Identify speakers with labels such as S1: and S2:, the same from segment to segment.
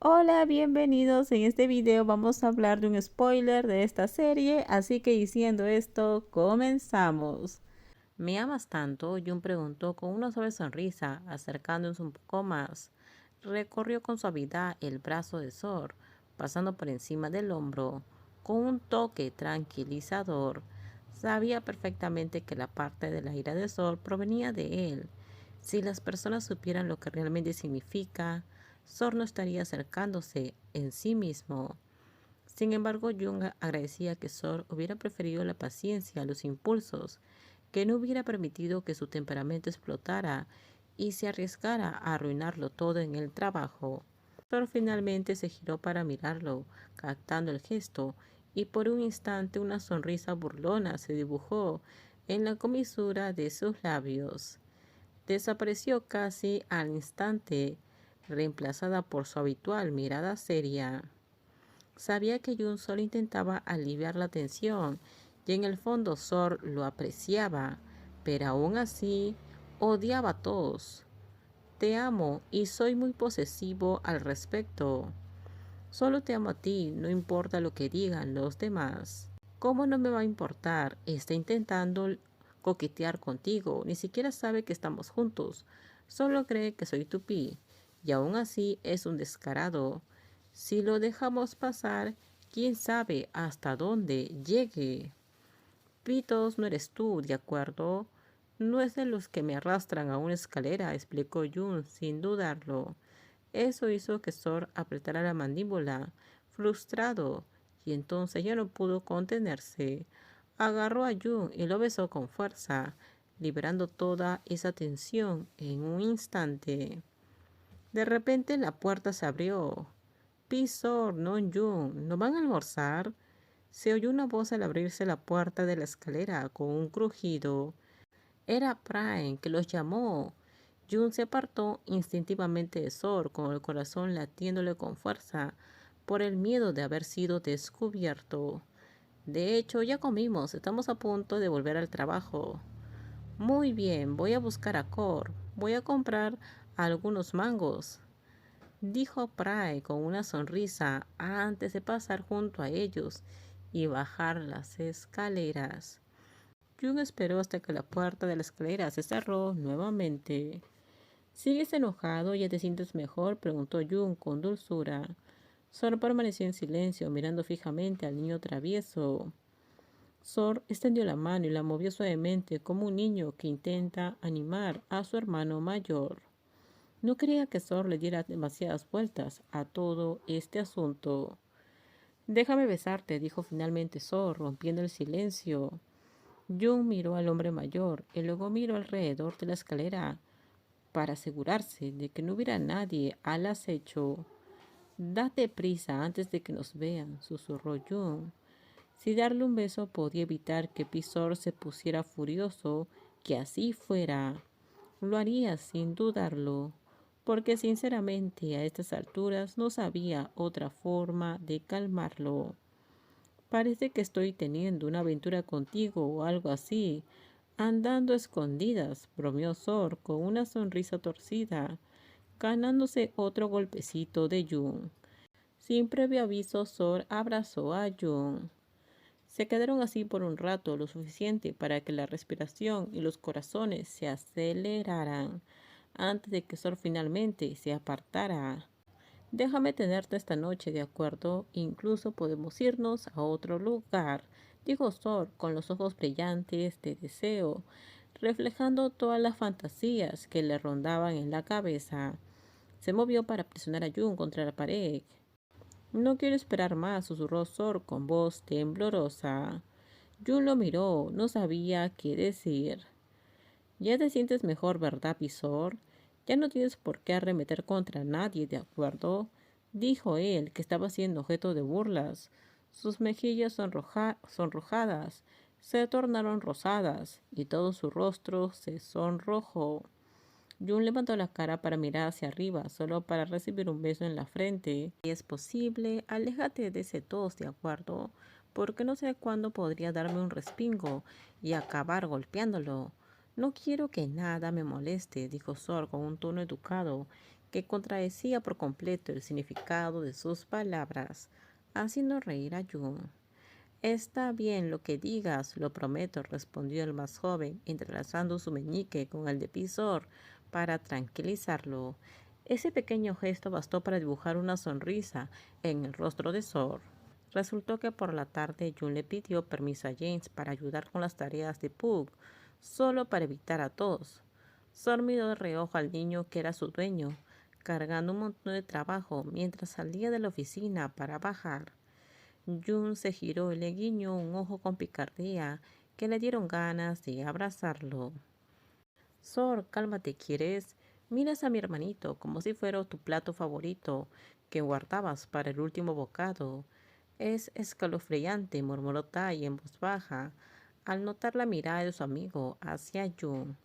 S1: Hola, bienvenidos. En este video vamos a hablar de un spoiler de esta serie, así que diciendo esto, comenzamos. ¿Me amas tanto? Jun preguntó con una suave sonrisa, acercándose un poco más. Recorrió con suavidad el brazo de Sor, pasando por encima del hombro, con un toque tranquilizador. Sabía perfectamente que la parte de la ira de Sor provenía de él. Si las personas supieran lo que realmente significa, Sor no estaría acercándose en sí mismo. Sin embargo, Jung agradecía que Sor hubiera preferido la paciencia a los impulsos, que no hubiera permitido que su temperamento explotara y se arriesgara a arruinarlo todo en el trabajo. Sor finalmente se giró para mirarlo, captando el gesto, y por un instante una sonrisa burlona se dibujó en la comisura de sus labios. Desapareció casi al instante, reemplazada por su habitual mirada seria. Sabía que Jun solo intentaba aliviar la tensión y en el fondo Sor lo apreciaba, pero aún así odiaba a todos. Te amo y soy muy posesivo al respecto. Solo te amo a ti, no importa lo que digan los demás. ¿Cómo no me va a importar? Está intentando coquetear contigo, ni siquiera sabe que estamos juntos. Solo cree que soy tu pi, y aún así es un descarado. Si lo dejamos pasar, quién sabe hasta dónde llegue. Pitos, no eres tú, ¿de acuerdo? No es de los que me arrastran a una escalera, explicó Jun sin dudarlo. Eso hizo que Sor apretara la mandíbula, frustrado, y entonces ya no pudo contenerse. Agarró a Jun y lo besó con fuerza, liberando toda esa tensión en un instante. De repente la puerta se abrió. Sor, no Jun, ¿no van a almorzar? Se oyó una voz al abrirse la puerta de la escalera con un crujido. Era Prime que los llamó. Jun se apartó instintivamente de Sor, con el corazón latiéndole con fuerza por el miedo de haber sido descubierto. De hecho, ya comimos, estamos a punto de volver al trabajo. Muy bien, voy a buscar a Cor. Voy a comprar algunos mangos, dijo Pry con una sonrisa antes de pasar junto a ellos y bajar las escaleras. Jung esperó hasta que la puerta de la escalera se cerró nuevamente. ¿Sigues enojado? ¿Ya te sientes mejor?, preguntó Jung con dulzura. Sor permaneció en silencio, mirando fijamente al niño travieso. Sor extendió la mano y la movió suavemente como un niño que intenta animar a su hermano mayor. No quería que Sor le diera demasiadas vueltas a todo este asunto. Déjame besarte, dijo finalmente Sor, rompiendo el silencio. Jung miró al hombre mayor y luego miró alrededor de la escalera para asegurarse de que no hubiera nadie al acecho. Date prisa antes de que nos vean, susurró Jung. Si darle un beso podía evitar que Pisor se pusiera furioso, que así fuera. Lo haría sin dudarlo, porque sinceramente a estas alturas no sabía otra forma de calmarlo. Parece que estoy teniendo una aventura contigo o algo así. Andando a escondidas, bromeó Sor con una sonrisa torcida, ganándose otro golpecito de Jun. Sin previo aviso, Sor abrazó a Jun. Se quedaron así por un rato, lo suficiente para que la respiración y los corazones se aceleraran, antes de que Sor finalmente se apartara. Déjame tenerte esta noche, ¿de acuerdo? Incluso podemos irnos a otro lugar, dijo Sor con los ojos brillantes de deseo, reflejando todas las fantasías que le rondaban en la cabeza. Se movió para presionar a Jun contra la pared. No quiero esperar más, susurró Sor con voz temblorosa. Jun lo miró, no sabía qué decir. Ya te sientes mejor, ¿verdad, Pisor? Ya no tienes por qué arremeter contra nadie, ¿de acuerdo? Dijo él, que estaba siendo objeto de burlas. Sus mejillas sonrojadas se tornaron rosadas y todo su rostro se sonrojó. Jun levantó la cara para mirar hacia arriba, solo para recibir un beso en la frente. Si es posible, aléjate de ese tos, ¿de acuerdo? Porque no sé cuándo podría darme un respingo y acabar golpeándolo. No quiero que nada me moleste, dijo Sor con un tono educado que contradecía por completo el significado de sus palabras, haciendo reír a Jun. Está bien lo que digas, lo prometo, respondió el más joven, entrelazando su meñique con el de Pisor para tranquilizarlo. Ese pequeño gesto bastó para dibujar una sonrisa en el rostro de Sor. Resultó que por la tarde Jun le pidió permiso a James para ayudar con las tareas de Pug, solo para evitar a todos. Sor miró de reojo al niño que era su dueño, cargando un montón de trabajo mientras salía de la oficina para bajar. Jun se giró y le guiñó un ojo con picardía que le dieron ganas de abrazarlo. Sor, cálmate, ¿quieres? Miras a mi hermanito como si fuera tu plato favorito que guardabas para el último bocado. Es escalofriante, murmuró Tai en voz baja, al notar la mirada de su amigo hacia Jun.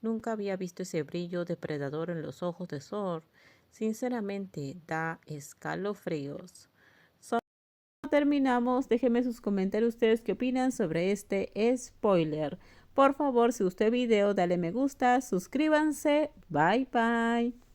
S1: Nunca había visto ese brillo depredador en los ojos de Sor. Sinceramente, da escalofríos. Terminamos, déjenme sus comentarios ustedes qué opinan sobre este spoiler. Por favor, si gustó el video, dale me gusta, suscríbanse, bye bye.